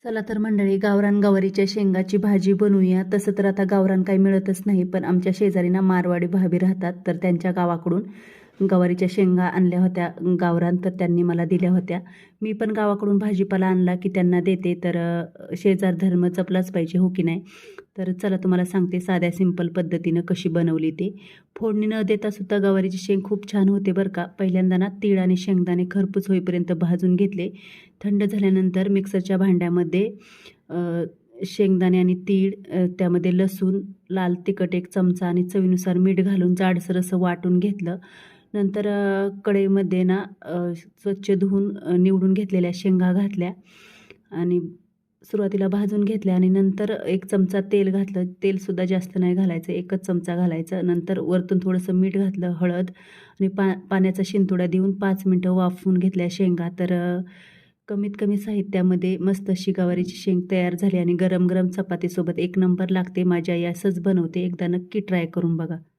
चला तर मंडळी, गावरान गवारीच्या शेंगाची भाजी बनवूया. तसं तर आता गावरान काही मिळतच नाही, पण आमच्या शेजारी ना मारवाडी भाभी राहतात, तर त्यांच्या गावाकडून गवारीच्या शेंगा आणल्या होत्या गावरान, तर त्यांनी मला दिल्या होत्या. मी पण गावाकडून भाजीपाला आणला की त्यांना देते, तर शेजार धर्म जपलाच पाहिजे, हो की नाही? तर चला तुम्हाला सांगते साध्या सिंपल पद्धतीनं कशी बनवली ते. फोडणी न देता सुद्धा गवारीची शेंग खूप छान होते बरं का. पहिल्यांदा ना तीळ आणि शेंगदाणे खरपूस होईपर्यंत भाजून घेतले. थंड झाल्यानंतर मिक्सरच्या भांड्यामध्ये शेंगदाणे आणि तीळ, त्यामध्ये लसूण, लाल तिखट 1 चमचा आणि चवीनुसार मीठ घालून जाडसर असं वाटून घेतलं. नंतर कढईमध्ये ना स्वच्छ धुवून निवडून घेतलेल्या शेंगा घातल्या आणि सुरुवातीला भाजून घेतल्या आणि नंतर 1 चमचा तेल घातलं. तेलसुद्धा जास्त नाही घालायचं, 1च चमचा घालायचं. नंतर वरतून थोडंसं मीठ घातलं, हळद आणि पाण्याचा शिंतोडा देऊन 5 मिनटं वाफवून घेतल्या शेंगा. तर कमीत कमी साहित्यामध्ये मस्त अशी गवारीची शेंग तयार झाली आणि गरम गरम चपातीसोबत एक नंबर लागते. माझी आई असंच बनवते, एकदा नक्की ट्राय करून बघा.